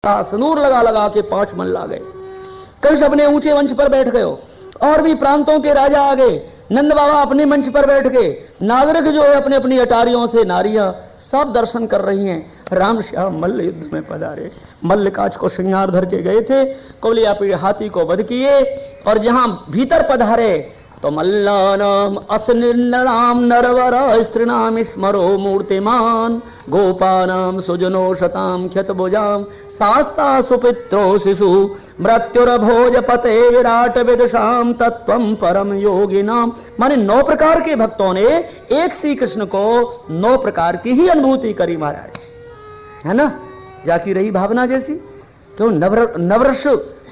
Sanur लगा लगा के 5 मल्ला गए। कंस अपने ऊंचे मंच पर बैठ गए और भी प्रांतों के राजा आ गए। नंद बाबा अपने मंच पर बैठ गए। नागरिक जो है अपने अपनी अटारियों से नारियां सब दर्शन कर रही हैं। राम श्याम मल्ल युद्ध में पधारे। मल्लिकाज को श्रृंगार धर के गए थे, कौलिया पीड़ हाथी को वध किए और जहां भीतर पधारे तो मल्लानाम असनिर्नराम नरवर स्त्रीणाम स्मरो मूर्तिमान गोपानाम सुजनो शताम क्षतभुजाम शास्ता सुपित्रो शिशु मृत्युरभोजपते विराट विदुषाम तत्वम परम योगिनाम। माने 9 प्रकार के भक्तों ने एक श्री कृष्ण को 9 प्रकार की ही अनुभूति करी महाराज, है ना। जाकी रही भावना जैसी, क्यों नवरस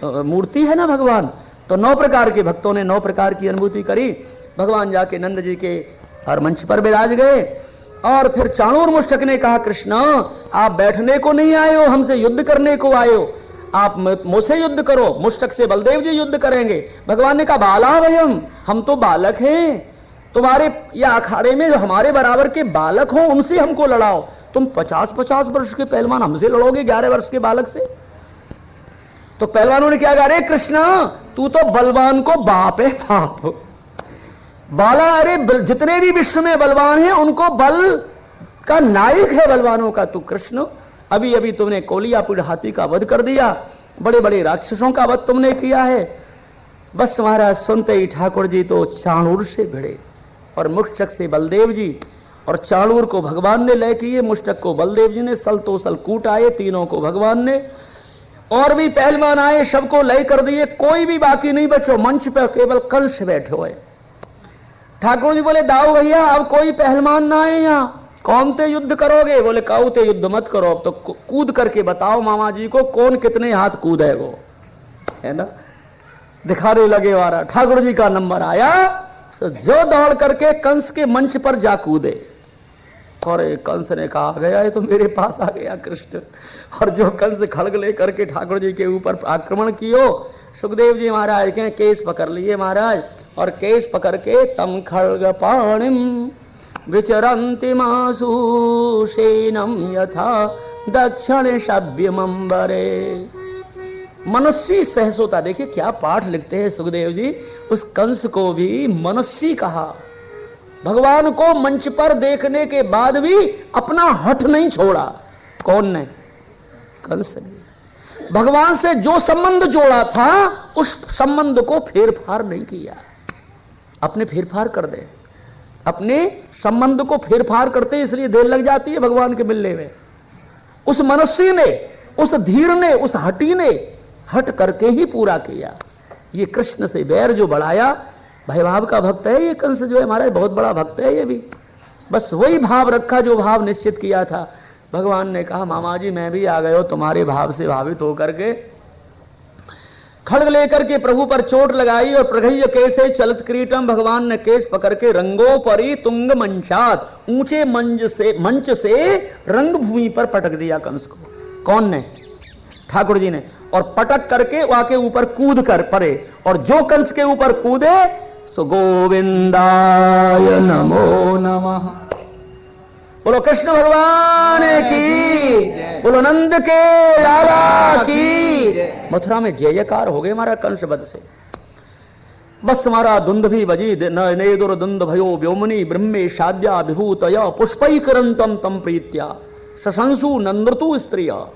मूर्ति है ना भगवान, तो 9 प्रकार के भक्तों ने 9 प्रकार की अनुभूति करी। भगवान जाके नंद जी के हर मंच पर विराज गए और फिर चाणूर मुष्टक ने कहा, कृष्ण आप बैठने को नहीं आए हो, हमसे युद्ध करने को आए हो, आप मुझसे युद्ध करो। मुष्टक से बलदेव जी युद्ध करेंगे। भगवान ने कहा बाला भयम, हम तो बालक हैं, तुम्हारे या अखाड़े में जो हमारे बराबर के बालक हो उनसे हमको लड़ाओ। तुम 50-50 वर्ष के पहलवान हमसे लड़ोगे 11 वर्ष के बालक से। तो पहलवानों ने क्या कहा, अरे कृष्णा तू तो बलवान को बाप है बाप, बाला अरे जितने भी विश्व में बलवान हैं उनको बल का नायक है बलवानों का तू कृष्ण। अभी अभी तुमने कौलियापुर हाथी का वध कर दिया, बड़े बड़े राक्षसों का वध तुमने किया है। बस महाराज सुनते ही ठाकुर जी तो चाणूर से भिड़े और मुष्टक से बलदेव जी, और चाणूर को भगवान ने लय किए, मुष्टक को बलदेव जी ने, सल तो सल कूट आए तीनों को भगवान ने, और भी पहलवान आए सबको लय कर दिए, कोई भी बाकी नहीं बचो। मंच पर केवल कंस बैठे हुए। ठाकुर जी बोले दाऊ भैया अब कोई पहलवान ना आए यहाँ, कौन ते युद्ध करोगे? बोले काऊ ते युद्ध मत करो, अब तो कूद करके बताओ मामा जी को कौन कितने हाथ कूद है वो, है ना। दिखाने लगे वारा, ठाकुर जी का नंबर आया, जो दौड़ करके कंस के मंच पर जा कूदे। और कंस ने कहा आ गया है तो मेरे पास आ गया कृष्ण। और जो कंस खड़ग लेकर के ठाकुर जी के ऊपर आक्रमण कियो, सुखदेव जी महाराज के केस पकड़ लिए महाराज, और केस पकड़ के तम खड़ग पाणिम विचरंति मासु सेनम यथा दक्षिण शब्यमंबरे। मनस्वी सहसोता, देखिए क्या पाठ लिखते हैं सुखदेव जी, उस कंस को भी मनस्वी कहा। भगवान को मंच पर देखने के बाद भी अपना हठ नहीं छोड़ा। कौन ने? कंस ने। भगवान से जो संबंध जोड़ा था उस संबंध को फेरफार नहीं किया। अपने फेरफार कर दे, अपने संबंध को फेरफार करते इसलिए देर लग जाती है भगवान के मिलने में। उस मनस्वी ने, उस धीर ने, उस हटी ने हट करके ही पूरा किया। ये कृष्ण से बैर जो बढ़ाया, भयभाव का भक्त है ये कंस जो है हमारा, बहुत बड़ा भक्त है ये भी। बस वही भाव रखा जो भाव निश्चित किया था। भगवान ने कहा मामा जी मैं भी आ गए हो तुम्हारे भाव से भावित होकर के। खड्ग लेकर के प्रभु पर चोट लगाई और प्रघय्य कैसे चलत क्रीटम, भगवान ने केस पकड़ के रंगो परी तुंग मंचात, ऊंचे मंच से रंगभूमि पर पटक दिया कंस को। कौन ने? ठाकुर जी ने। और पटक करके वाके ऊपर कूद कर पड़े, और जो कंस के ऊपर कूदे सो गोविंदाय नमो नमः। बोलो कृष्ण भगवान की, बोलो नंद के लाला की। मथुरा में जय जयकार हो गए हमारा कंस वध से। बस हमारा धुंध भी बजी ने दुर्धुंध भयो व्योमनी ब्रह्मे शाद्या विभूतया पुष्पैकरंतम तम प्रीत्या सशंसु नंदतु स्त्रिया।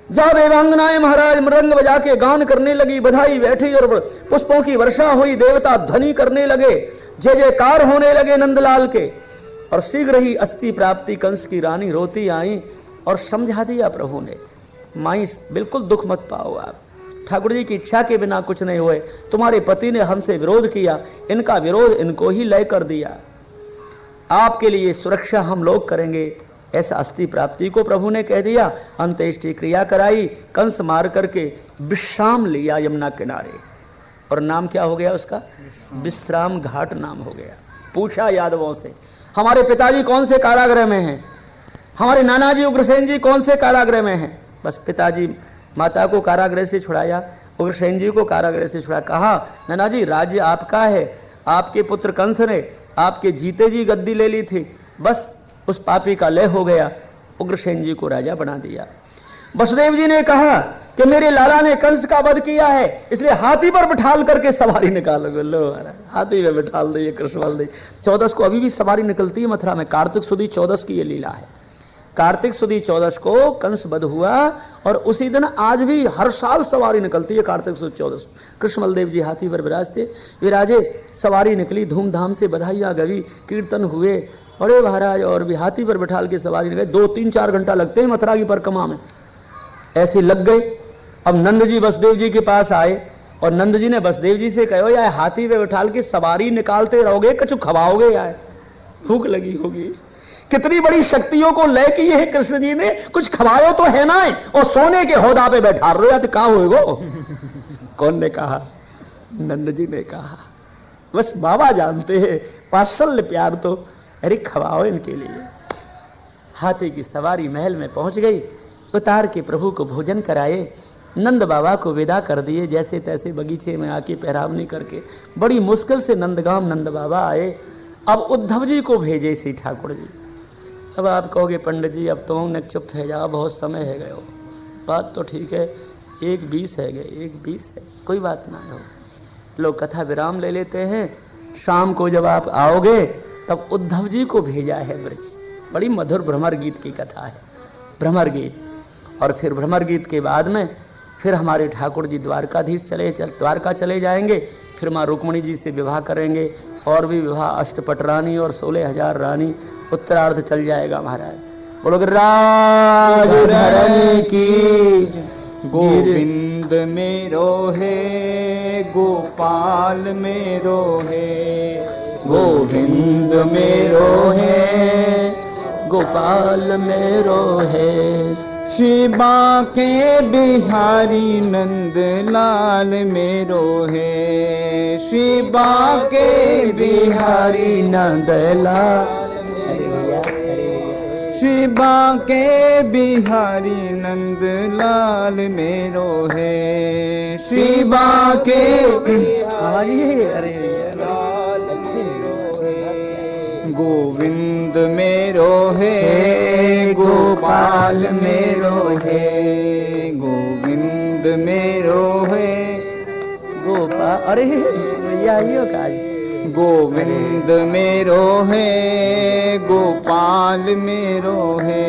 जा देवांगनाएं महाराज मृदंग बजा के गान करने लगी, बधाई बैठी और पुष्पों की वर्षा हुई, देवता ध्वनि करने लगे, जय जयकार होने लगे नंदलाल के। और शीघ्र ही अस्थि प्राप्ति कंस की रानी रोती आई और समझा दिया प्रभु ने, माई बिल्कुल दुख मत पाओ आप, ठाकुर जी की इच्छा के बिना कुछ नहीं हुए, तुम्हारे पति ने हमसे विरोध किया, इनका विरोध इनको ही लय कर दिया, आपके लिए सुरक्षा हम लोग करेंगे। ऐसा अस्थि प्राप्ति को प्रभु ने कह दिया। अंत्येष्टि क्रिया कराई, कंस मार करके विश्राम लिया यमुना किनारे, और नाम क्या हो गया उसका? विश्राम घाट नाम हो गया। पूछा यादवों से हमारे पिताजी कौन से कारागृह में हैं, हमारे नाना जी उग्रसेन जी कौन से कारागृह में हैं? बस पिताजी माता को कारागृह से छुड़ाया, उग्रसेन जी को कारागृह से छुड़ा। कहा नाना जी राज्य आपका है, आपके पुत्र कंस ने आपके जीते जी गद्दी ले ली थी, बस उस पापी का लय हो गया, उग्रसेन जी को राजा बना दिया। वसुदेव जी ने कहा कि मेरे लाला ने कंस का वध किया है, इसलिए हाथी पर बिठाल करके सवारी निकालो। लो हाथी में बिठाल दो, ये कृष्ण बलदेव। 14 को अभी भी सवारी निकलती है मथुरा में। कार्तिक सुदी 14 की ये लीला है। कार्तिक सुदी 14 को कंस वध हुआ और उसी दिन आज भी हर साल सवारी निकलती है। कार्तिक सुदी 14 कृष्ण बलदेव जी हाथी पर विराजे, सवारी निकली, धूमधाम से बधाइयां गई, कीर्तन हुए, बड़े महाराज, और भी हाथी पर बिठाल के सवारी निकले। 2-3-4 घंटा लगते हैं मथुरा की परिक्रमा में, ऐसे लग गए। अब नंद जी वसुदेव जी के पास आए और नंद जी ने वसुदेव जी से कहो, यार हाथी पे बिठाल के सवारी निकालते रहोगे, कछु खवाओगे? यार भूख लगी होगी। कितनी बड़ी शक्तियों को ले की है कृष्ण जी ने, कुछ खवायो तो है ना, और सोने के होदा पे बैठा रहे हो, तो कहा होएगो? कौन ने कहा? नंद जी ने कहा। बस बाबा जानते हैं वात्सल्य प्यार तो, अरे खवाओ इनके लिए। हाथी की सवारी महल में पहुंच गई, उतार के प्रभु को भोजन कराए, नंद बाबा को विदा कर दिए, जैसे तैसे बगीचे में आके पैरावनी करके। बड़ी मुश्किल से नंदगांव नंद बाबा आए। अब उद्धव जी को भेजे श्री ठाकुर जी। अब आप कहोगे पंडित जी अब तुम ने चुप है जाओ, बहुत समय है गए हो। बात तो ठीक है, 1:20 है गए, 1:20 है, कोई बात ना हो। लोग कथा विराम ले लेते हैं। शाम को जब आप आओगे तब उद्धव जी को भेजा है ब्रज। बड़ी मधुर भ्रमर गीत की कथा है, भ्रमर गीत। और फिर भ्रमर गीत के बाद में फिर हमारे ठाकुर जी द्वारका चले जाएंगे। फिर माँ रुक्मणी जी से विवाह करेंगे, और भी विवाह, अष्टपट रानी और 16,000 रानी, उत्तरार्ध चल जाएगा महाराज। बोलो राज धरनी की। गोविंद मेरो है, गोपाल मेरो है, गोविंद मेरो है, गोपाल मेरो है। शिवा के बिहारी नंद लाल मेरो है, शिवा के बिहारी नंद लाल, शिवा के बिहारी नंद लाल मेरो है, शिवा के गोविंद मेरो है, गोपाल मेरो है, गोविंद मेरो है, गोपाल। अरे यही काज। गोविंद मेरो है, गोपाल मेरो है,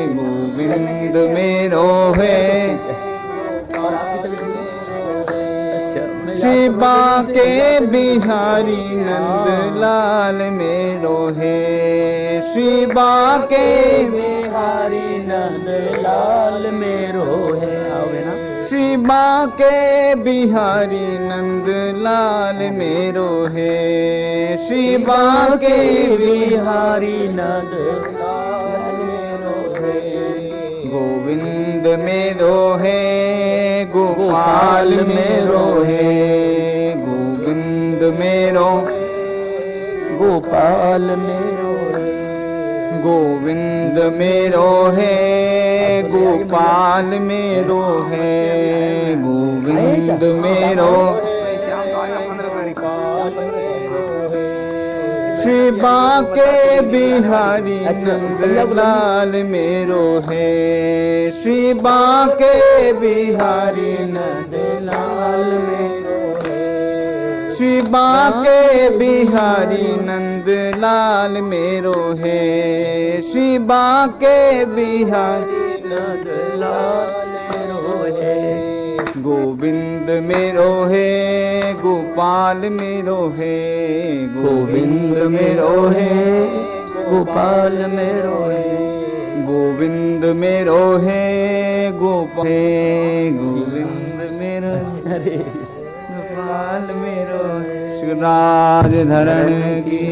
गोविंद मेरो है। शिवा के बिहारी नंद लाल मेरो है, शिवा के बिहारी नंद लाल मेरो है। आओगे ना? शिवा के बिहारी नंद लाल मेरो है, शिवा के बिहारी नंद लाल मेरो है। गोविंद मेरो है, गोपाल मेरो है, गोविंद मेरो, गोपाल मेरो है। गोविंद मेरो है, गोपाल मेरो है, गोविंद मेरो। शिवा के बिहारी नंद लाल मेरो है, शिवा के बिहारी नंद लाल मेरो है, शिवा के बिहारी नंद लाल मेरो है, शिवा के बिहारी नंद लाल मेरो है। गोविंद मेरो है, गोपाल मेरो है, गोविंद मेरो है, गोपाल मेरो है। गोविंद मेरो है, गोपाल, गोविंद मेरो, गोपाल मेरो है। श्री राजधरण की।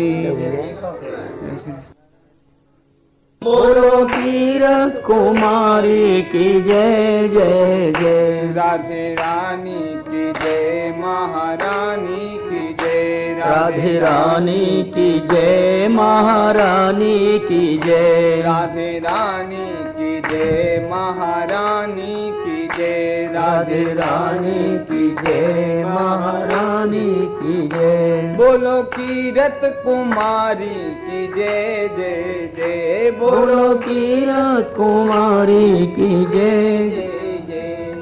बोलो तीरथ कुमारी की जय जय जय। राधे रानी की जय, महारानी की जय, राधे रानी की जय, महारानी की जय, राधे रानी की जय, महारानी की जय राधे रानी की जय महारानी की जय। बोलो कीरत कुमारी की जय जय जय। बोलो कीरत कुमारी की जय।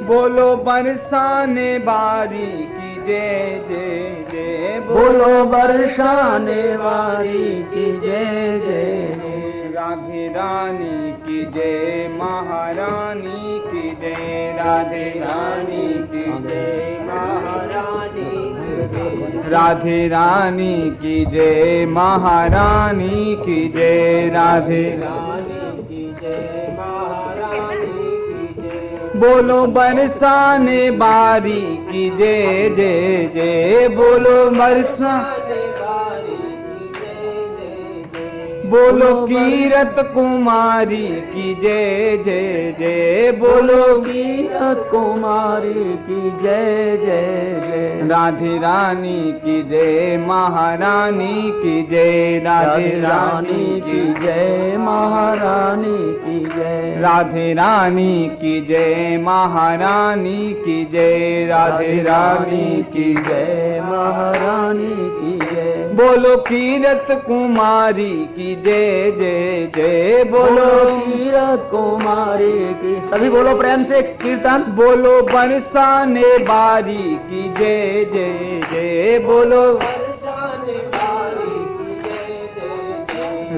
बोलो बरसाने बारी की जय जय जय। बोलो बरसाने वाली की जय जय जय। राधे रानी की जय महारानी की जय। राधे रानी की जय महारानी की जय। राधे रानी की जय महारानी की जय। राधे रानी की जय महारानी की जय। बोलो बरसाने बारी की जय जय जय। बोलो बरसाने बारी की जय जय जय। बोलो कीरत कुमारी की जय जय जय। बोलो कीरत कुमारी की जय जय जय। राधे रानी की जय महारानी की जय। राधे रानी की जय महारानी की जय। राधे रानी की जय महारानी की जय। राधे रानी की जय महारानी की जय। बोलो कीरत कुमारी की जय जय जय। बोलो कीरत कुमारी की, सभी बोलो प्रेम से कीर्तन। बोलो बरसाने बारी की जय जय जय। बोलो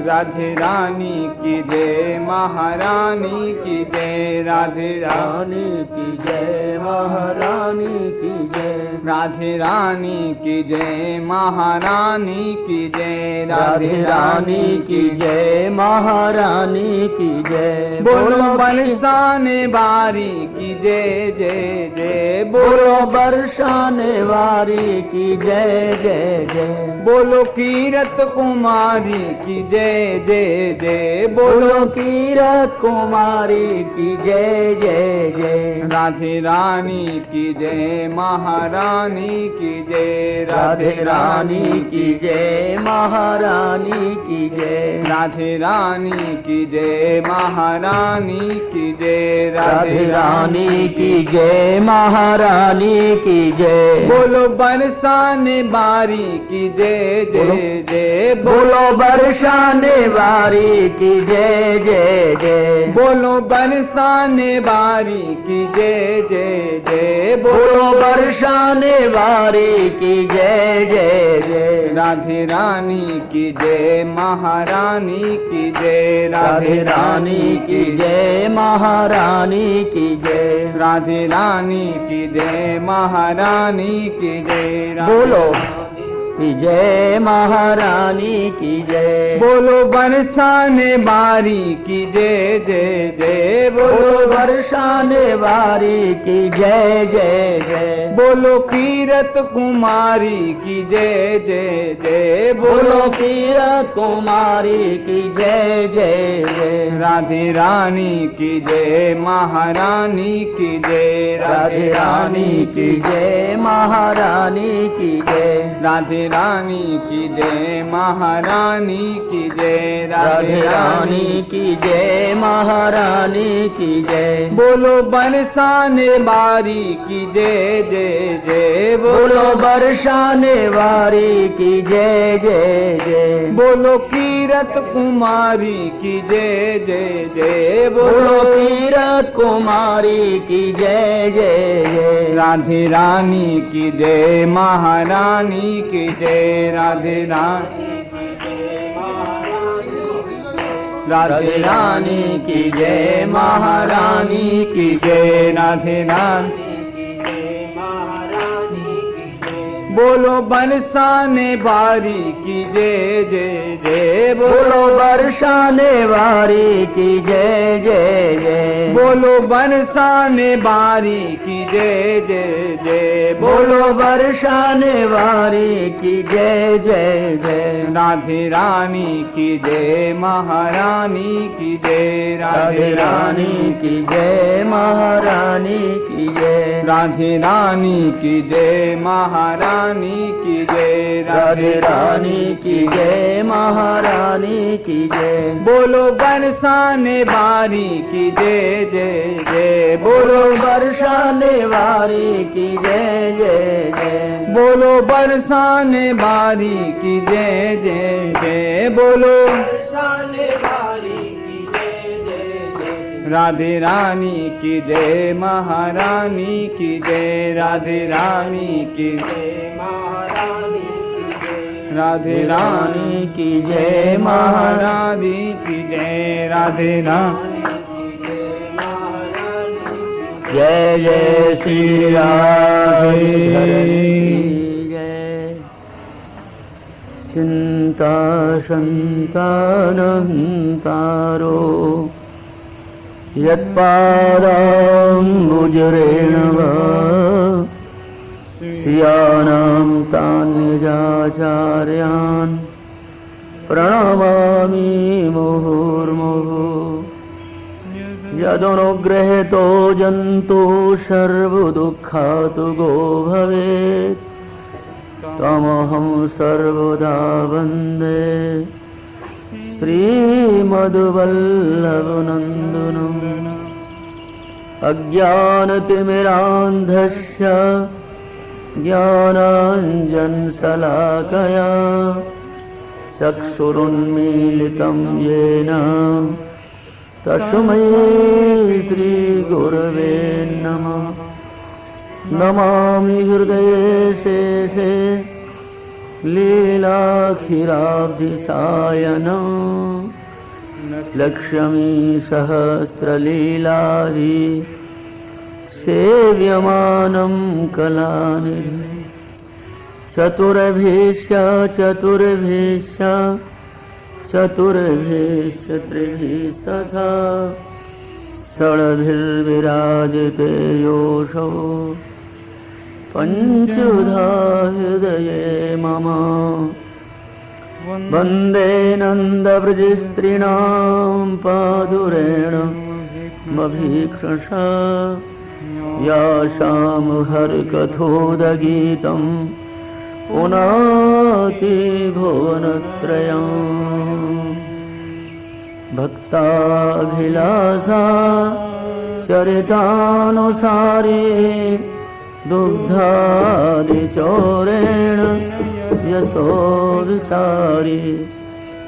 राधे रानी की जय महारानी की जय। राधे रानी की जय महारानी की जय। राधे रानी की जय महारानी की जय। राधे रानी की जय महारानी की जय। बोलो बरसाने बारी की जय जय जय। बोलो बरसाने वारी की जय जय जय। बोलो कीरत कुमारी की जय जय जय। बोलो कीरत कुमारी की जय जय जय। राधे रानी की जय महारानी की जय। राधे रानी की जय महारानी की जय। राधे रानी की जय महारानी की जय। राधे रानी की जय महारानी की जय। बोलो बरसाने बारी की जय जय जय। बोलो बरसाने वारी की जय जय जय। बोलो बरसाने बारी की जय जय जय। बोलो बरसाने वारी की जय जय जय। राधे रानी की जय महारानी की जय। राधे रानी की जय महारानी की जय। राधे रानी की जय महारानी की जय। बोलो की जय महारानी की जय। बोलो बरसाने बारी की जय जय जय। बोलो बरसाने वारी की जय जय जय। बोलो कीरत कुमारी की जय जय जय। बोलो कीरत कुमारी की जय जय जय। राधे रानी की जय महारानी की जय। राधे रानी की जय महारानी की जय। राधे रानी की जय महारानी की जय। राधे रानी की जय महारानी की जय। बोलो बरसाने बारी की जय जय जय। बोलो बरसाने वारी की जय जय जय। बोलो कीरत कुमारी की जय जय जय। बोलो कीरत कुमारी की जय जय जय। राधे रानी की जय महारानी की जय। राधे रानी राधे रानी की जय महारानी की जय। राधे रानी बोलो बरसाने बारी की जय जय जय। बोलो बरसाने वारी की जय जय जय। बोलो बरसाने बारी की जय जय जय। बोलो बरसाने वारी की जय जय जय। राधे रानी की जय महारानी की जय। राधे रानी की जय महारानी की जय। राधे रानी की जय महारानी रानी की जय, राधे रानी की जय, महारानी की जय। बोलो बरसाने वारी की जय जय जय, बोलो बरसाने वारी की जय जय जय, बोलो बरसाने वारी की जय जय जय, बोलो बरसाने वारी की जय जय जय। राधे रानी की जय, महारानी की जय, राधे रानी की जय, महारानी की जय, राधे रानी की जय, महारानी की जय, राधे रानी जय जय श्री राधे की जय। चिंता संतानहंतारो यत्पादाम्बुजरेण वा श्रियाणां तान्निजाचार्यान् प्रणमामि मुहुर्मुहुः। यदनुग्रहेतो जन्तु सर्वदुःखातुगो भवेत् तमहं सर्वदा वन्दे श्रीमद्वल्लभनन्दनम्। अज्ञानतिमिरान्धस्य ज्ञानाञ्जनशलाकया चक्षुरुन्मीलितं येन तस्मै श्रीगुरवे नमः। नमामि हृदयेशेषे लीलाखिराब्धिसायनं लक्ष्मी सहस्रलीलाभि सेव्यमानं कलानिधि। चतुर्भिश्च त्रिभिस्तथा षड्भिर्विराजते योषो पञ्चधा हृदये मम। वन्दे नन्दव्रजस्त्रीणां पादुरेण मभीक्षसा यासां हरकथोदगीतं पुनाति भुवनत्रयम्। भक्ताभिलाषा चरितानुसारे दुग्धादिचौरेण यशोविसारी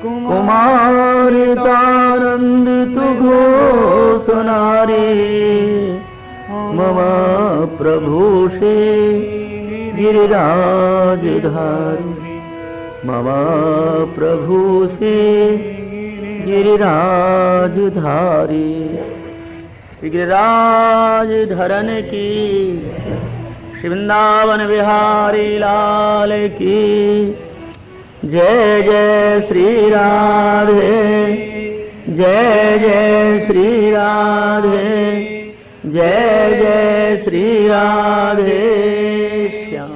कुमारितानन्दितु घोषनारी मम प्रभुषे गिरिराजधारी। मम प्रभुषे गिरिराजधारी। श्री गिरिराज धरन की, श्री वृंदावन बिहारी लाल की जय। जय श्री राधे, जय जय श्री राधे, जय जय श्री राधे श्याम।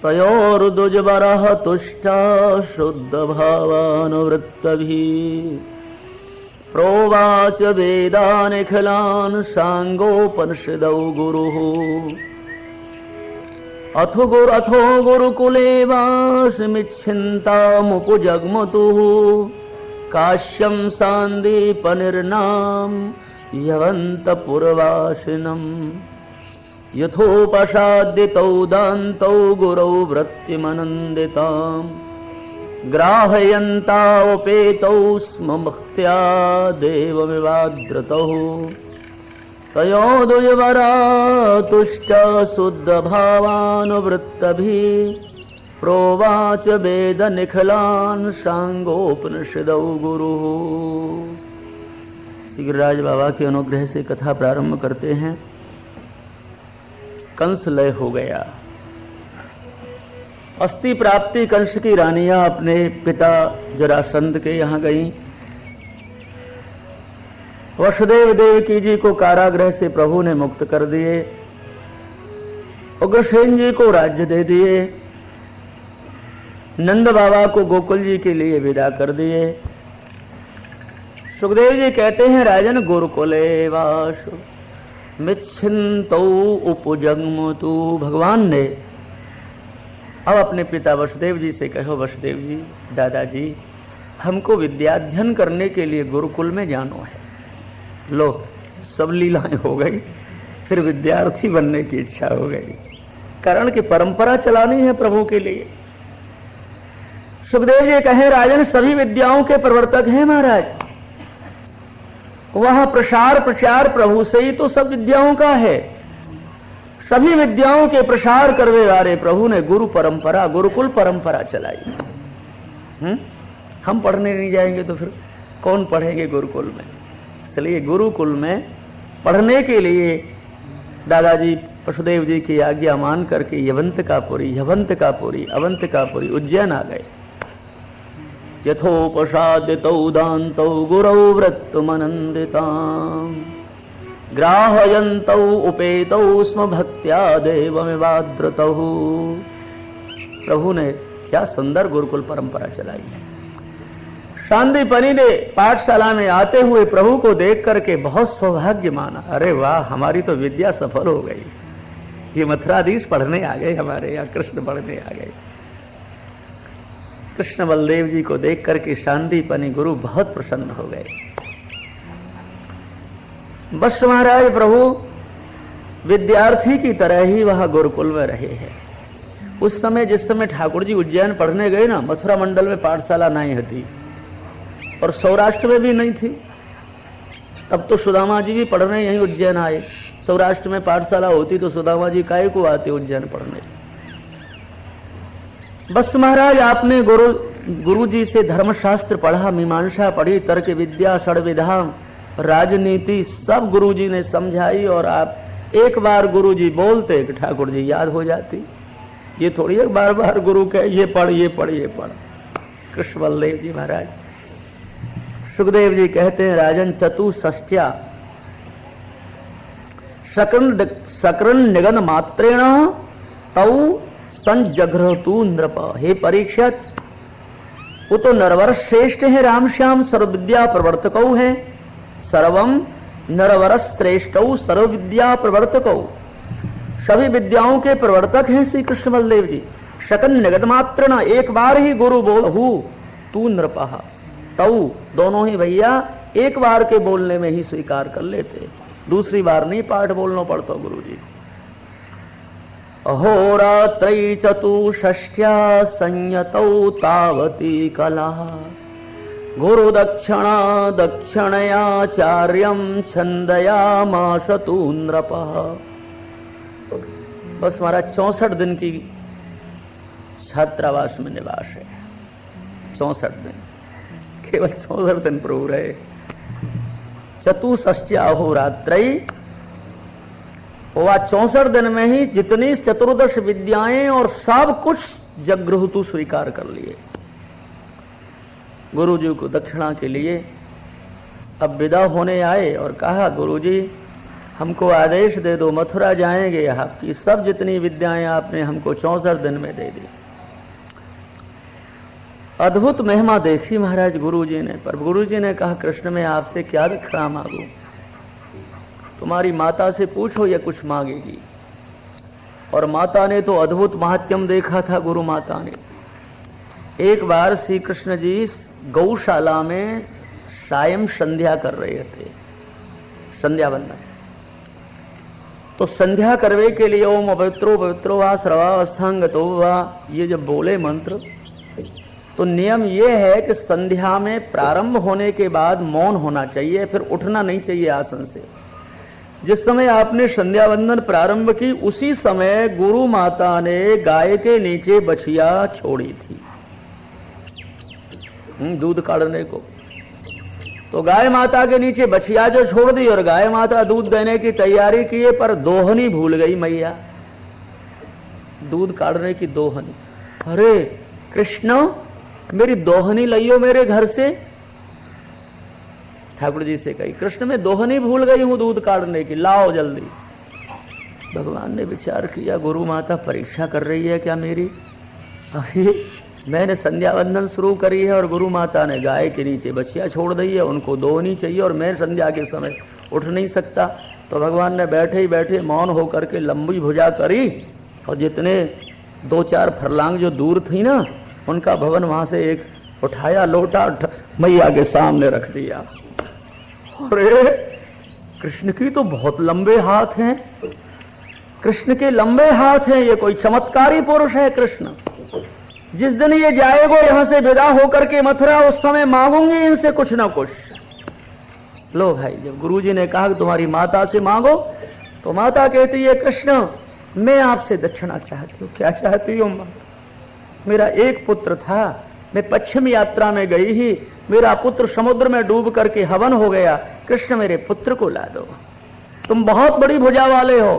तयोर्दुजबरः तुष्टा शुद्धभावानुवृत्तभिः प्रोवाच वेदानिखिलान् साङ्गोपनिषदौ गुरुः। अथो गुरुकुले वासमिच्छिन्तामुपजग्मतुः काश्यं सान्दीपनिर्नाम यवन्तपुरवासिनम्। यथोपसाद्यतौ दान्तौ गुरौ वृत्तिमनन्दिताम् ग्राहयन्तावपेतौ स्म भक्त्या देवमिवाद्रतौ। तयोदुयवरा तुष्टा शुद्धभावानुवृत्तभिः प्रोवाच वेदनिखिलान् साङ्गोपनिषदौ गुरुः। श्री गिरिराज बाबा के अनुग्रह से कथा प्रारंभ करते हैं। कंस लय हो गया। अस्थि प्राप्ति कंस की रानियां अपने पिता जरासंध के यहाँ गईं। वसुदेव देवकी जी को कारागृह से प्रभु ने मुक्त कर दिए। उग्रसेन जी को राज्य दे दिए। नंद बाबा को गोकुल जी के लिए विदा कर दिए। सुखदेव जी कहते हैं राजन गुरुकुले वास मिच्छिन्तौ उपजग्मतु। भगवान ने अब अपने पिता वसुदेव जी से कहो, वसुदेव जी, दादाजी, हमको विद्याध्ययन करने के लिए गुरुकुल में जाना है। लो, सब लीलाएं हो गई, फिर विद्यार्थी बनने की इच्छा हो गई, कारण की परंपरा चलानी है प्रभु के लिए। सुखदेव जी कहे, राजन सभी विद्याओं के प्रवर्तक हैं महाराज, वहां प्रसार प्रचार प्रभु से ही तो सब विद्याओं का है। सभी विद्याओं के प्रसार करने वाले प्रभु ने गुरु परंपरा, गुरुकुल परंपरा चलाई। हम पढ़ने नहीं जाएंगे तो फिर कौन पढ़ेंगे गुरुकुल में? इसलिए गुरुकुल में पढ़ने के लिए दादाजी वसुदेव जी की आज्ञा मान करके यवंतकापुरी, अवंतकापुरी उज्जैन आ गए। यथोपसादितौ दान्तौ गुरौ वृत्तमनन्दिताम् ग्राहयन्तौ उपेतौ स्म भक्त्या देवमिवाद्रतौ। प्रभु ने क्या सुंदर गुरुकुल परंपरा चलाई है। शांतिपनि ने पाठशाला में आते हुए प्रभु को देख करके बहुत सौभाग्य माना। अरे वाह, हमारी तो विद्या सफल हो गई, ये मथुराधीश पढ़ने आ गए, हमारे यहाँ कृष्ण पढ़ने आ गए। कृष्ण बलदेव जी को देख करके शांतिपनि गुरु बहुत प्रसन्न हो गए। बस महाराज प्रभु विद्यार्थी की तरह ही वहां गुरुकुल में रहे हैं। उस समय जिस समय ठाकुर जी उज्जैन पढ़ने गए ना, मथुरा मंडल में पाठशाला नहीं थी और सौराष्ट्र में भी नहीं थी। तब तो सुदामा जी भी पढ़ने यहीं उज्जैन आए। सौराष्ट्र में पाठशाला होती तो सुदामा जी काहे को आते उज्जैन पढ़ने। बस महाराज आपने गुरु जी से धर्मशास्त्र पढ़ा, मीमांसा पढ़ी, तर्क विद्या, षड्विधा, राजनीति सब गुरु जी ने समझाई। और आप एक बार गुरु जी बोलते कि ठाकुर जी याद हो जाती। ये थोड़ी है बार बार गुरु कहे ये पढ़, ये पढ़, ये पढ़। कृष्ण बलदेव जी महाराज, सुखदेव जी कहते हैं, राजन चतुष्ष्ट्या सकरण निगन मात्रेण तौ संजघ्रतु नृप। हे परीक्षित, वो तो नरवर श्रेष्ठ है, राम श्याम सर्वविद्या प्रवर्तकौ है। सर्वम नरवर श्रेष्ठौ सर्वविद्या प्रवर्तकौ, सभी विद्याओं के प्रवर्तक हैं श्री कृष्ण बलदेव जी। शकन निगत मात्र न, एक बार ही गुरु बोलहु तू नृपः तऊ, दोनों ही भैया एक बार के बोलने में ही स्वीकार कर लेते, दूसरी बार नहीं पाठ बोलना पड़ता गुरु जी। अहोरात्रै चतुष्ष्ट्या संयतौ तावती कला गुरु दक्षिणा दक्षिणयाचार्यं छंदयामाशतु नृपः। बस हमारा 64 दिन की छात्रावास में निवास है। 64 दिन, केवल 64 दिन प्रभु रहे। चतुष्ष्ट्या अहोरात्रै, वह 64 दिन में ही जितनी चतुर्दश विद्याएं और सब कुछ जगृहतु स्वीकार कर लिए। गुरु जी को दक्षिणा के लिए अब विदा होने आए और कहा, गुरु जी हमको आदेश दे दो, मथुरा जाएंगे, आपकी सब जितनी विद्याएं आपने हमको 64 दिन में दे दी। अद्भुत महिमा देखी महाराज गुरु जी ने। पर गुरु जी ने कहा, कृष्ण मैं आपसे क्या दक्षिणा मांगू, तुम्हारी माता से पूछो या कुछ मांगेगी। और माता ने तो अद्भुत महात्म्य देखा था। गुरु माता ने एक बार श्री कृष्ण जी गौशाला में सायं संध्या कर रहे थे, संध्या वंदन। तो संध्या करवे के लिए ओम पवित्रो पवित्रो वा सर्वावस्थांगतो वा, ये जब बोले मंत्र, तो नियम ये है कि संध्या में प्रारंभ होने के बाद मौन होना चाहिए, फिर उठना नहीं चाहिए आसन से। जिस समय आपने संध्या वंदन प्रारंभ की, उसी समय गुरु माता ने गाय के नीचे बछिया छोड़ी थी दूध काढ़ने को। तो गाय माता के नीचे बछिया जो छोड़ दी और गाय माता दूध देने की तैयारी किए, पर दोहनी भूल गई मैया, दूध काढ़ने की दोहनी। अरे कृष्ण, मेरी दोहनी लइयो मेरे घर से। ठाकुर जी से कही, कृष्ण मैं दोहनी भूल गई हूं दूध काढ़ने की, लाओ जल्दी। भगवान ने विचार किया, गुरु माता परीक्षा कर रही है क्या मेरी। अभी मैंने संध्या वंदन शुरू करी है और गुरु माता ने गाय के नीचे बछिया छोड़ दी है, उनको दोहनी चाहिए और मैं संध्या के समय उठ नहीं सकता। तो भगवान ने बैठे ही बैठे मौन होकर के लंबी भुजा करी और जितने 2-4 फरलांग जो दूर थी ना, उनका भवन वहां से एक उठाया लोटा मैया के सामने रख दिया। अरे कृष्ण की तो बहुत लंबे हाथ हैं, कृष्ण के लंबे हाथ हैं, ये कोई चमत्कारी पुरुष है कृष्ण। जिस दिन ये जाएगो यहां से विदा होकर के मथुरा, उस समय मांगूंगी इनसे कुछ ना कुछ। लो भाई, जब गुरुजी ने कहा कि तुम्हारी माता से मांगो, तो माता कहती है कृष्ण मैं आपसे दक्षिणा चाहती हूँ। क्या चाहती हूँ मां? मेरा एक पुत्र था, मैं पश्चिम यात्रा में गई ही, मेरा पुत्र समुद्र में डूब करके हवन हो गया, कृष्ण मेरे पुत्र को ला दो। तुम बहुत बड़ी भुजा वाले हो।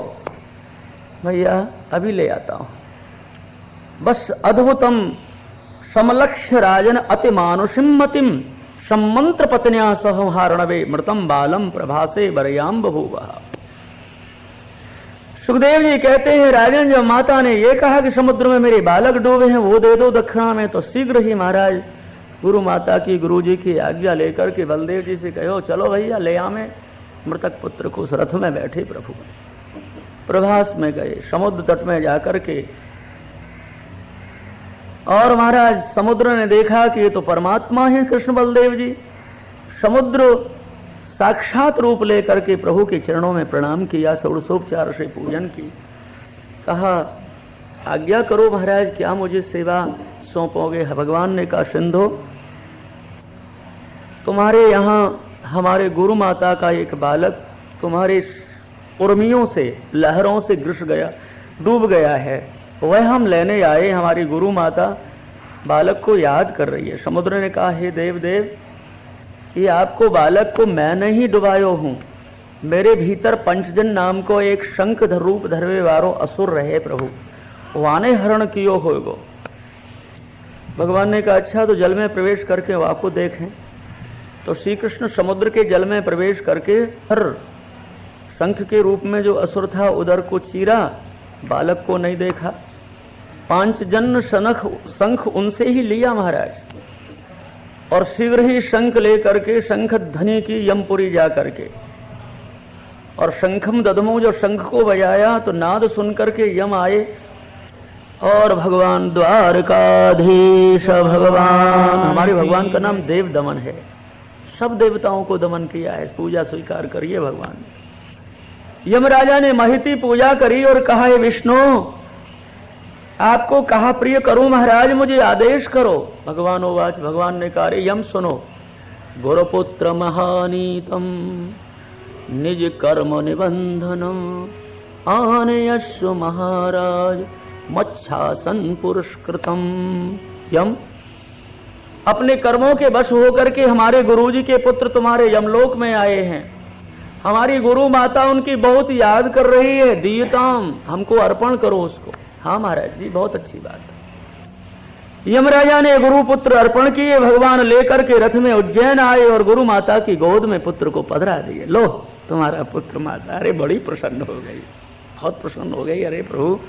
भैया अभी ले आता हूं। बस अद्भुतम समलक्ष्य राजन अति मानुषिम मतिम सम्मंत्र पत्न्या सहहारणवे मृतम बालम प्रभासे वरयाम बभूवः। सुखदेव जी कहते हैं राजन, जब माता ने ये कहा कि समुद्र में मेरे बालक डूबे हैं, वो दे दो दक्षिणा में, तो शीघ्र ही महाराज गुरु माता की, गुरु जी की आज्ञा लेकर के बलदेव जी से कहो चलो भैया ले आवे मृतक पुत्र को। उस रथ में बैठे प्रभु प्रभास में गए, समुद्र तट में जाकर के, और महाराज समुद्र ने देखा कि ये तो परमात्मा है कृष्ण बलदेव जी। समुद्र साक्षात रूप लेकर के प्रभु के चरणों में प्रणाम किया, षोडशोपचार से पूजन की। कहा आज्ञा करो महाराज, क्या मुझे सेवा सौंपोगे? भगवान ने कहा सिंधु, तुम्हारे यहाँ हमारे गुरु माता का एक बालक तुम्हारे उर्मियों से, लहरों से ग्रस गया, डूब गया है, वह हम लेने आए। हमारी गुरु माता बालक को याद कर रही है। समुद्र ने कहा हे देव देव, ये आपको बालक को मैं नहीं डुबायो हूँ, मेरे भीतर पंचजन नाम को एक शंख रूप धरवे वारो असुर रहे प्रभु, वाने हरण कियो होगो। भगवान ने कहा अच्छा तो जल में प्रवेश करके वो आपको देखें। तो श्री कृष्ण समुद्र के जल में प्रवेश करके हर शंख के रूप में जो असुर था उधर को चीरा, बालक को नहीं देखा। 5 जन शंख उनसे ही लिया महाराज, और शीघ्र ही शंख लेकर के शंख ध्वनि की यमपुरी जा करके, और शंखम दधमो जो शंख को बजाया तो नाद सुन करके यम आए, और भगवान द्वारकाधीश भगवान, हमारे भगवान का नाम देव दमन है, सब देवताओं को दमन किया है, पूजा स्वीकार करिए भगवान। यमराजा ने महिती पूजा करी और कहा हे विष्णु, आपको कहा प्रिय करूं महाराज, मुझे आदेश करो। भगवान ओवाच, भगवान ने कहा यम सुनो, गुरुपुत्र महानीतम निज कर्म निबंधनम आनयस्व महाराज मच्छासन पुरस्कृतम। यम, अपने कर्मों के वश होकर के हमारे गुरुजी के पुत्र तुम्हारे यमलोक में आए हैं, हमारी गुरु माता उनकी बहुत याद कर रही है, दीयताम, हमको अर्पण करो उसको। हाँ महाराज जी, बहुत अच्छी बात। यमराजा ने गुरु पुत्र अर्पण किए, भगवान लेकर के रथ में उज्जैन आए और गुरु माता की गोद में पुत्र को पधरा दिए। लो तुम्हारा पुत्र माता। अरे बड़ी प्रसन्न हो गई, बहुत प्रसन्न हो गई। अरे प्रभु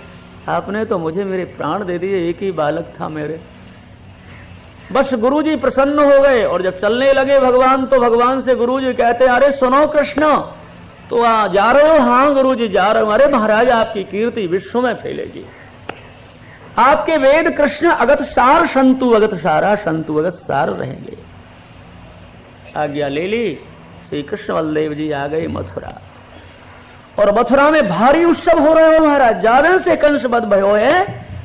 आपने तो मुझे मेरे प्राण दे दिए, एक ही बालक था मेरे। बस गुरुजी प्रसन्न हो गए, और जब चलने लगे भगवान, तो भगवान से गुरुजी कहते अरे सुनो कृष्ण, तो जा रहे हो? हाँ गुरुजी जा रहे हो। अरे महाराज आपकी कीर्ति विश्व में फैलेगी, आपके वेद कृष्ण अगत सार संतु, अगत सारा संतु, अगत सार रहेंगे। आज्ञा ले ली, श्री कृष्ण बलदेव जी आ गए मथुरा, और मथुरा में भारी उत्सव हो रहे हो महाराज। जादन से कंस बध भयो है,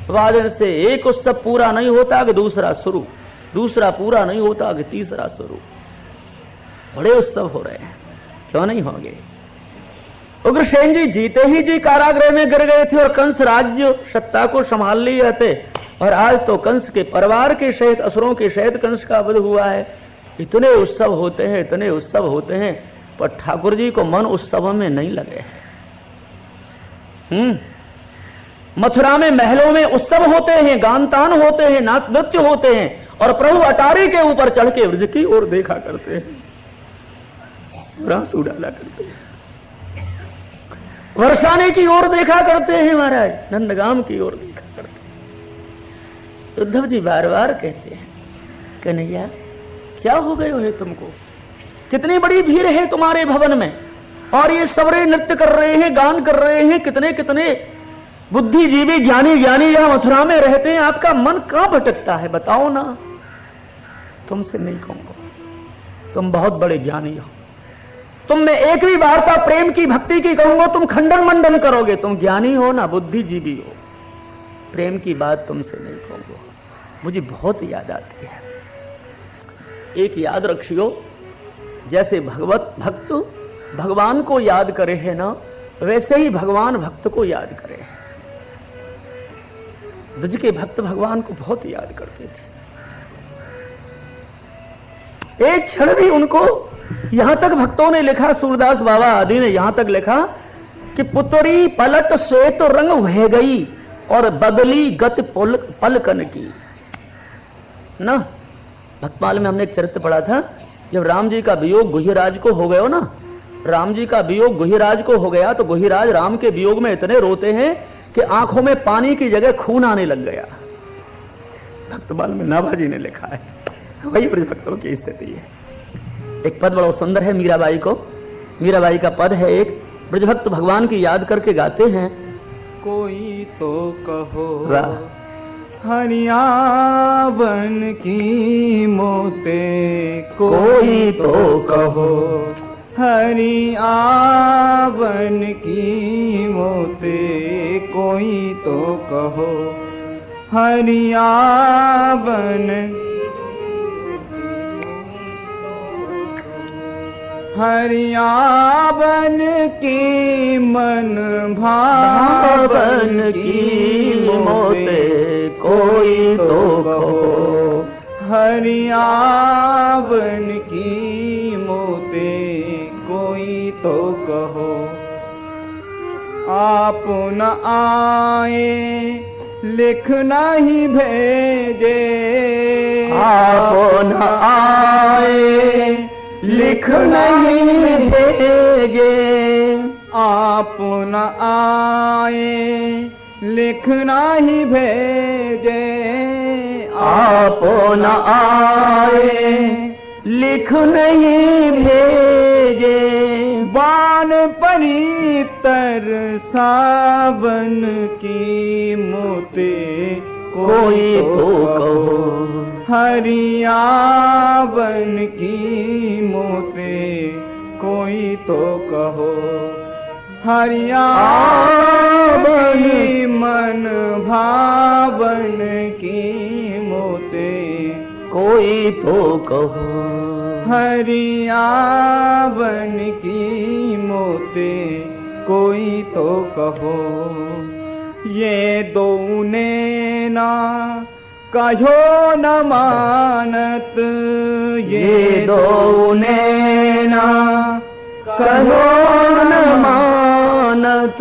वादन से एक उत्सव पूरा नहीं होता कि दूसरा शुरू, दूसरा पूरा नहीं होता कि तीसरा शुरू। बड़े उत्सव हो रहे हैं, क्यों नहीं होंगे। उग्रसेन जी जीते ही जी कारागृह में गिर गए थे, और कंस राज्य सत्ता को संभाल लिए थे, और आज तो कंस के परिवार के सहित, असुरों के सहित कंस का वध हुआ है। इतने उत्सव होते हैं, इतने उत्सव होते हैं, पर ठाकुर जी को मन उत्सव में नहीं लगे हैं। मथुरा में महलों में उत्सव होते हैं, गानतान होते हैं, नाच नृत्य होते हैं, और प्रभु अटारी के ऊपर चढ़ के ब्रज की ओर देखा करते हैं, आंसू डाला करते हैं, वर्षाने की ओर देखा करते हैं महाराज, नंदगाम की ओर देखा करते हैं। उद्धव जी बार बार कहते हैं कन्हैया क्या हो गए हो तुमको, कितनी बड़ी भीड़ है तुम्हारे भवन में, और ये सबरे नृत्य कर रहे हैं, गान कर रहे हैं, कितने कितने बुद्धिजीवी ज्ञानी ज्ञानी यहां मथुरा में रहते हैं। आपका मन कहां भटकता है बताओ ना। तुमसे नहीं कहूंगा, तुम बहुत बड़े ज्ञानी हो। तुम में एक भी वार्ता प्रेम की भक्ति की कहूंगा तुम खंडन मंडन करोगे। तुम ज्ञानी हो ना, बुद्धिजीवी हो। प्रेम की बात तुमसे नहीं कहूंगा। मुझे बहुत याद आती है। एक याद रखियो, जैसे भगवत भक्त भगवान को याद करे है ना, वैसे ही भगवान भक्त को याद करे है। ब्रज के भक्त भगवान को बहुत याद करते थे। एक क्षण भी उनको, यहां तक भक्तों ने लिखा, सूरदास बाबा आदि ने यहां तक लिखा कि पुतरी पलट श्वेत रंग वह गई और बदली गत पलकन की ना। भक्तमाल में हमने एक चरित्र पढ़ा था, जब राम जी का वियोग गुहिराज को हो गया ना, राम जी का वियोग गुहिराज को हो गया तो गुहिराज राम के वियोग में इतने रोते हैं कि आंखों में पानी की जगह खून आने लग गया। भक्तमाल में नाभाजी ने लिखा है। वही ब्रज भक्तों की स्थिति है। एक पद बड़ा सुंदर है मीराबाई को, मीराबाई का पद है एक, ब्रज भक्त भगवान की याद करके गाते हैं। कोई तो कहो हरियावन की मोते, कोई तो कहो हरियावन की मोते, कोई तो कहो हरियावन, हरियावन की मन भावन की मोते, कोई तो कहो हरियावन की मोते, कोई तो कहो। आप न आए लिख नहीं भेजे, आप न आए लिख नहीं भेजे, आप न आए लिख नहीं भेजे, आप न आए लिख नहीं भेजे, बान परी तर सावन की मोते, कोई तो कहो हरियावन की मोते, कोई तो कहो हरियावन की मन भावन की मोते, कोई तो कहो हरियावन की मोते, कोई तो कहो। ये दो नैना कहो न मानत, ये दो नैना कहो न मानत,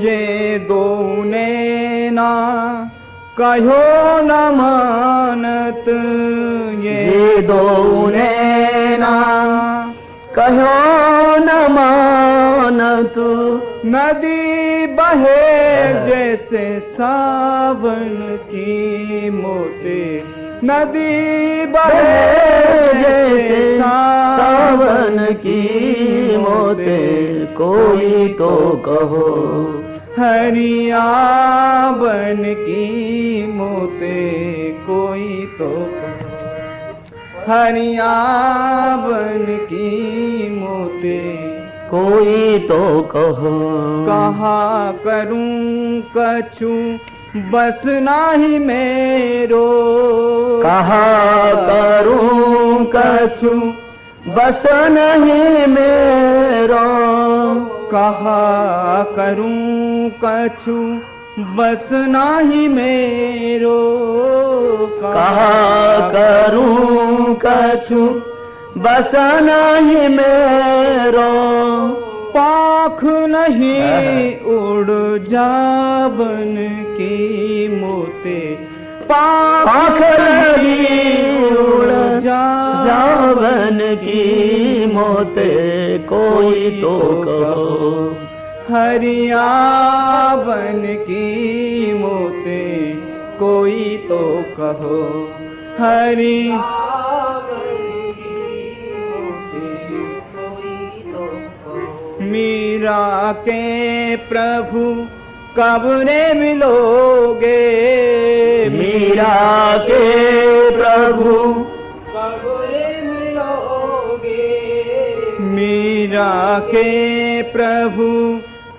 ये दो नैना कहो न मानत, ये दो नैना कहो न मानत, नदी बहे जैसे सावन की मोते, नदी बहे जैसे सावन की मोते, कोई तो कहो हरियावन की मोते, कोई तो कहो हरियावन की मोते, कोई तो कहो। कहा करूं कछु बस नाही मेरो, कहा करूं कछु बस नहीं मेरो, कहा करूं कछु बस नाही मेरो, कहा करूं कछु बस नहीं मेरो, पाख नहीं उड़ जावन की मोते, पाख नहीं उड़ जावन की मोते, कोई तो कहो हरियावन की मोते, कोई तो कहो मीरा के प्रभु कब ने मिलोगे, मीरा के प्रभु कब ने मिलोगे, मीरा के प्रभु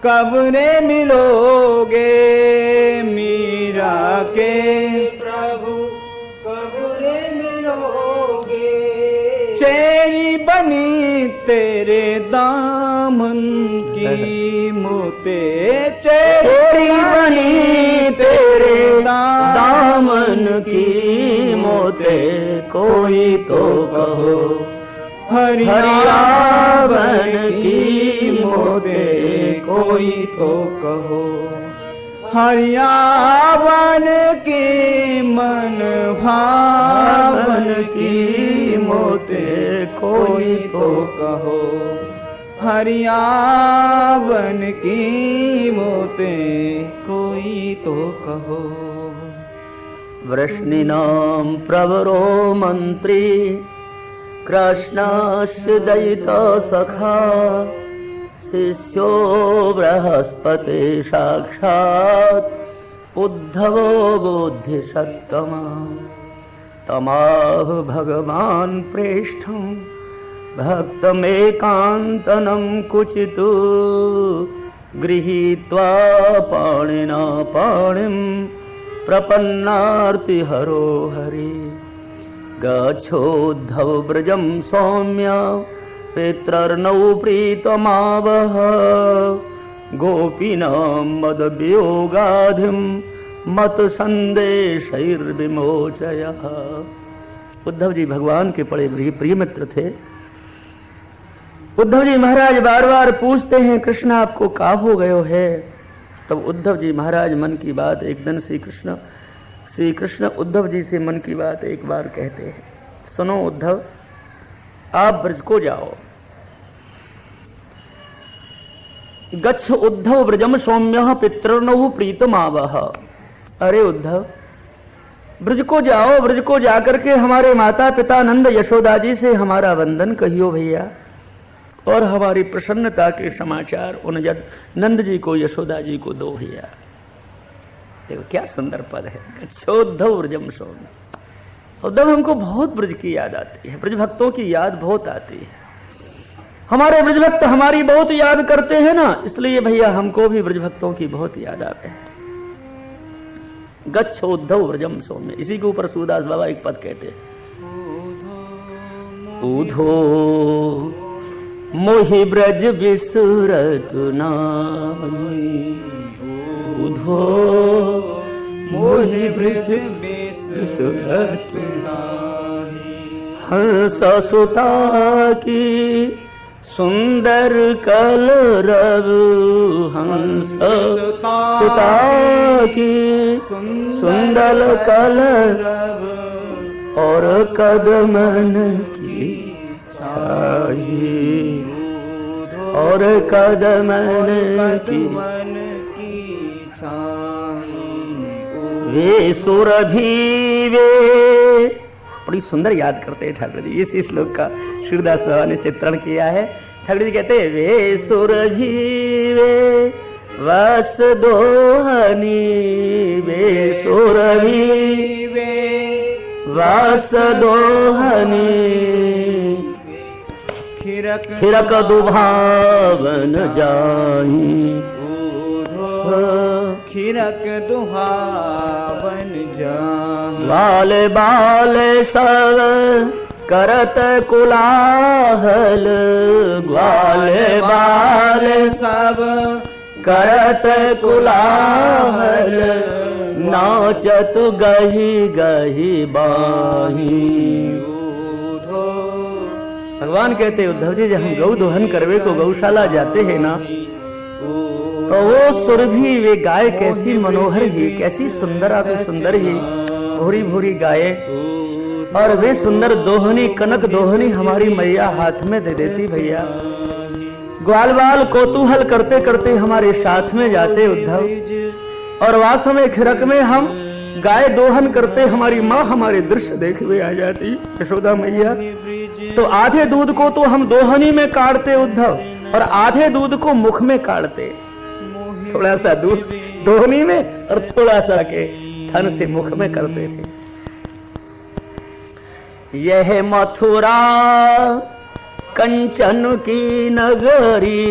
कब ने मिलोगे, मीरा के प्रभु कब ने मिलोगे। चेरी बनी तेरे दामन की मोते, चेरी बनी तेरे दामन की मोते, कोई तो कहो हरियावन की मोते, कोई तो कहो हरियावन की मन भावन की मोते, कोई तो कहो हरियावन की मोते, कोई तो कहो। वृष्णिनां प्रवरो मंत्री कृष्णस्य दयितो सखा, शिष्यो बृहस्पति साक्षात् उद्धवो बुद्धिसत्तमा, तमाह भगवान् प्रेष्ठं भक्तमेकान्तनं कुचितो, गृहीत्वा पाणिना पाणिं प्रपन्नार्ति हरो हरि। गच्छोद्धव व्रजं सौम्य पितर्नौ प्रीतमावह, गोपीनां मदवियोगाधिं मत संदेशैर्विमोचयः। उद्धव जी भगवान के बड़े प्रिय मित्र थे। उद्धव जी महाराज बार बार पूछते हैं कृष्ण आपको का हो गयो है। तब उद्धव जी महाराज मन की बात एक दिन श्री कृष्ण उद्धव जी से मन की बात एक बार कहते हैं, सुनो उद्धव, आप ब्रज को जाओ। गच्छ उद्धव ब्रजम सौम्यः पितृर्नौ प्रीतमावह। अरे उद्धव, ब्रज को जाओ, ब्रज को जाकर के हमारे माता पिता नंद यशोदा जी से हमारा वंदन कहियो भैया, और हमारी प्रसन्नता के समाचार उन नंद जी को यशोदा जी को दो भैया। देखो क्या सुंदर पद है, गच्छोद्धव ब्रजम सौम्य। उद्धव, हमको बहुत ब्रज की याद आती है, ब्रज भक्तों की याद बहुत आती है। हमारे ब्रज भक्त हमारी बहुत याद करते हैं ना, इसलिए भैया हमको भी ब्रज भक्तों की बहुत याद आती है। गच्छोद्धव ब्रजम सौम्य, इसी के ऊपर सूरदास बाबा एक पद कहते हैं, ऊधो मोहि ब्रज बिसरत नाहि, ऊधो मोहि ब्रज बिसरत नाहि। हंस सुता की सुंदर कलरव, हंस सुता की सुंदर कलरव, और कदमन की छाही, और कदमन की छाही। वे सुरभि वे, बड़ी सुंदर याद करते हैं ठाकुर जी। इस श्लोक का सूरदास बाबा ने चित्रण किया है। ठाकुर जी कहते हैं, वे सुरभि वे वस दोहनी, वे सुरभि वे वस दोहनी, खिरक दुभावन जाहि, खिरक दुहावन जाहि। बाल बाल सब करत कुलाहल, ग्वाल बाल सब करत कुलाहल, नाचत गही गही बाही। भगवान कहते उद्धव जी, जब हम गौ दोहन करवे को गौशाला जाते हैं ना, तो वो सुरभि वे गाय कैसी मनोहर ही, कैसी सुंदर आदि सुंदर ही भूरी भूरी गाये, और वे सुंदर दोहनी कनक दोहनी हमारी मैया हाथ में दे देती भैया। ग्वाल बाल कौतूहल करते करते हमारे साथ में जाते उद्धव, और वास्तव में खिरक में हम गाय दोहन करते, हमारी माँ हमारे दृश्य देखने आ जाती यशोदा मैया। तो आधे दूध को तो हम दोहनी में काटते उद्धव, और आधे दूध को मुख में काढ़ते, थोड़ा सा दूध दोहनी में और थोड़ा सा के थन से मुख में करते थे। यह मथुरा कंचन की नगरी,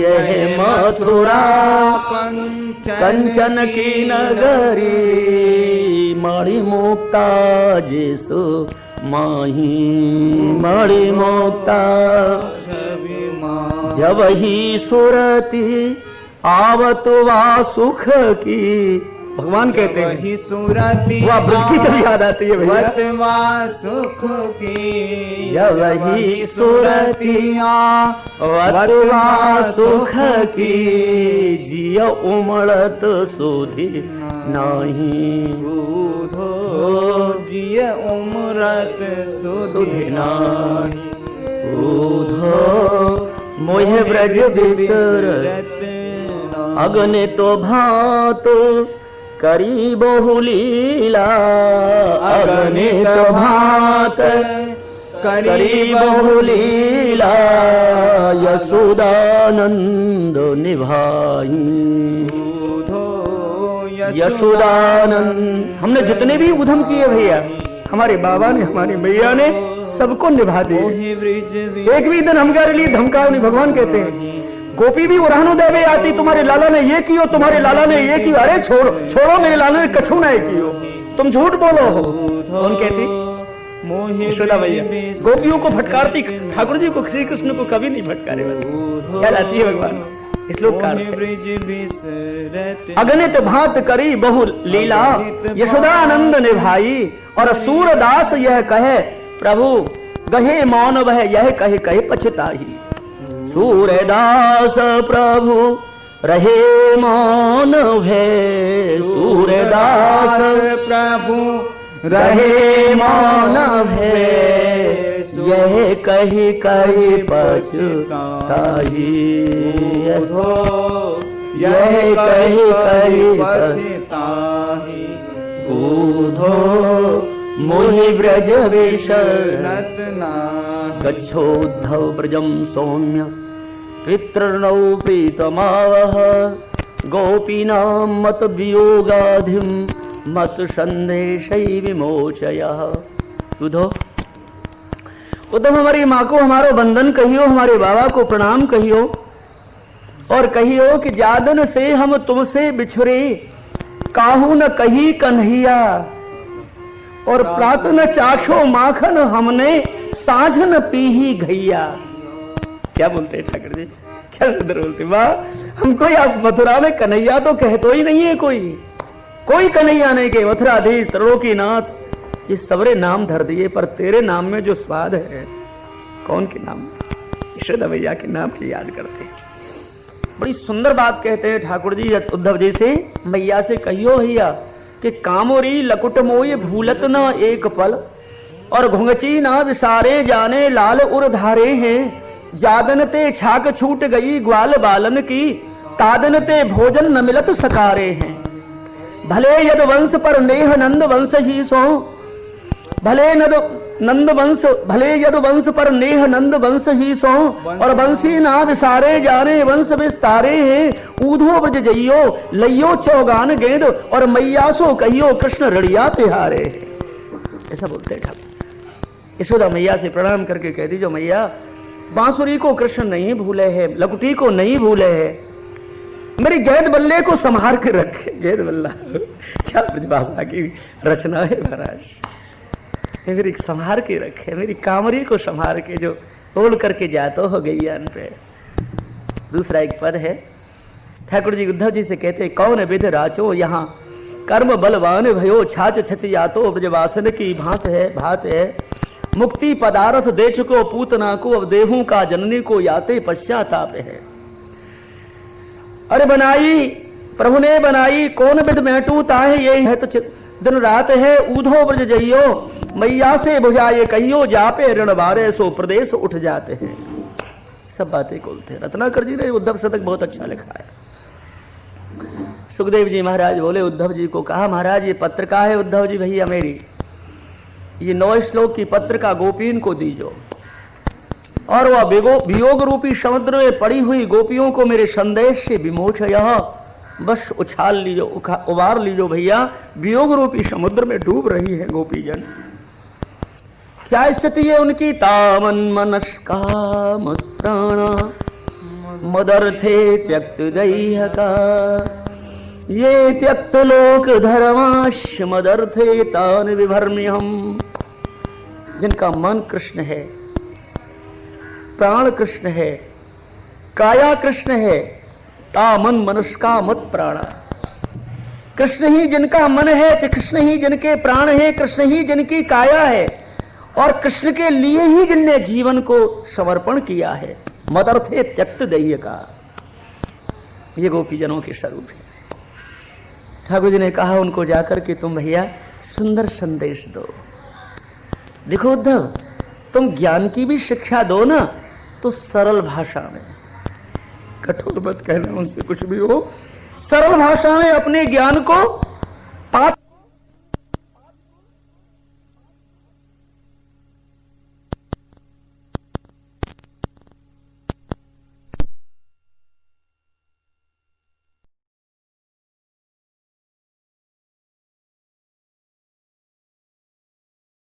यह मथुरा कंचन की नगरी, मणि मुक्ता जिसु माही, मणि मुक्ता जब ही सुरती आवत वा सुख की। भगवान कहते हैं वही सूरती वह ब्रज की जब याद आती है भैया, वतवा सुख की, जब ही सुरतिया वतवा सुख की, जिय उमड़त सुधि नहीं, बूधो जिय उमरत सुधि नाही, बूधो मोह ब्रज बिसरत अग्नि तो भात करी बहुलीला, अग्नि तो भात करी बहुलीला, यशोदानंद निभाई, यशोदानंद। हमने जितने भी उधम किए भैया, हमारे बाबा ने हमारी मैया ने सबको निभा दिए। एक भी दिन हमारे लिए धमकाओ नहीं। भगवान कहते हैं गोपी भी उड़ानो देवे आती, तुम्हारे लाला ने ये कियो, तुम्हारे लाला ने ये कियो, अरे छोड़ो छोड़ो, मेरे लाला ने कछु नहीं कियो, तुम झूठ बोलो हो। कौन कहती? यशोदा मैया गोपियों को फटकारती, ठाकुर जी को श्री कृष्ण को कभी नहीं फटकारे। याद आती है भगवान श्लोक का अगणित भात करी बहु लीला, यशोदानंद निभाई। और सूरदास यह कहे प्रभु गहे मौन वह, यह कहे कहे पछताही। सूरदास प्रभु रहे मौन भय, सूरदास प्रभु रहे मौन भय, यह कही कही पछताही, यह कही कही पछताही, बूधो मोहि ब्रज विशरत नाही। गच्छोद्धव ब्रजम सौम्य पितृणौ प्रीतमावह, गोपीनां मत वियोगाधिम मत संदेशै विमोचयः। उद्धव उद्धव हमारी माँ को हमारो वंदन कहियो, हमारे बाबा को प्रणाम कहियो, और कहियो कि जादन से हम तुमसे बिछुरे, काहू न कही कन्हैया, और प्रात न चाख्यो माखन हमने, साझ न पीही घैया। क्या बोलते हैं ठाकुर जी, क्या सुंदर बोलते। वाह, हमको आप मथुरा में कन्हैया तो कहतो ही नहीं है, कोई कन्हैया नहीं के। मथुराधीश त्रिलोकीनाथ ये सबरे नाम धर दिए, पर तेरे नाम में जो स्वाद है, कौन के नाम? यशोदा मैया के नाम की याद करते हैं। बड़ी सुंदर बात कहते हैं ठाकुर जी उद्धव जी से, मैया से कहियो भैया कि कामोरी लकुट मोय भूलत न एक पल, और घुंघची ना विसारे जाने लाल उर धारे हैं, जादन ते छाक छूट गई ग्वाल बालन की, तादन ते भोजन न मिलत सकारे हैं। भले यद वंश पर नेह नंद वंश ही सो, भले यद वंश पर नेह नंद वंश ही सो, और वंशी ना विसारे जाने वंश विस्तारे हैं। ऊधो ब्रज जइयो लइयो चौगान गेंद, और मैया सो कहियो कृष्ण रड़िया तिहारे। ऐसा बोलते हैं ठाकुर। यशोदा मैया से प्रणाम करके कह दीजिए मैया, बांसुरी को कृष्ण नहीं भूले हैं, लकुटी को नहीं भूले हैं, मेरी गैद बल्ले को संभाल के रखे। गैद बल्ला क्या ब्रजभाषा की रचना है महाराज। मेरी संभाल के रखे, मेरी कामरी को संभाल के जो ओढ़ करके जातो हो गैयान पे। दूसरा एक पद है, ठाकुर जी उद्धव जी से कहते, कौन विध राचो यहाँ कर्म बलवान भयो, छाछ छचियातो ब्रजवासन की भात है। मुक्ति पदार्थ दे चुको पूतना को, अब देहू का जननी को याते पश्चाताप है। अरे बनाई प्रभु ने बनाई, कौन विध मैटू ताहे, ये है तो दिन रात है। ऊधो ब्रज जइयो मैया से बुझाए कहियो, जापे ऋण बारे सो प्रदेश उठ जाते हैं। सब बातें बोलते हैं। रत्नाकर जी ने उद्धव शतक बहुत अच्छा लिखा है। सुखदेव जी महाराज बोले उद्धव जी को, कहा महाराज ये पत्र का है उद्धव जी भैया, मेरी ये 9 श्लोक की पत्रिका गोपीन को दीजो। और वह वियोग रूपी समुद्र में पड़ी हुई गोपियों को मेरे संदेश से विमोचय, बस उछाल लीजो, उबार लीजो भैया, वियोग रूपी समुद्र में डूब रही है गोपीजन। क्या स्थिति है उनकी? तामन मनस्का मत प्राणा मदर्थे त्यक्त दैह का, ये त्यक्त लोक धर्माश मदर्थे तान विभर्म्यहम्। जिनका मन कृष्ण है, प्राण कृष्ण है, काया कृष्ण है, तामन मनुष्का मत प्राणा। कृष्ण ही जिनका मन है, कृष्ण ही जिनके प्राण है, कृष्ण ही जिनकी काया है, और कृष्ण के लिए ही जिनने जीवन को समर्पण किया है। मदर्थे त्यक्त दैह्य का, ये गोपीजनों के स्वरूप है। ठाकुर जी ने कहा उनको जाकर के तुम भैया सुंदर संदेश दो। देखो उद्धव, तुम ज्ञान की भी शिक्षा दो ना तो सरल भाषा में, कठोर मत कहना उनसे कुछ भी हो, सरल भाषा में अपने ज्ञान को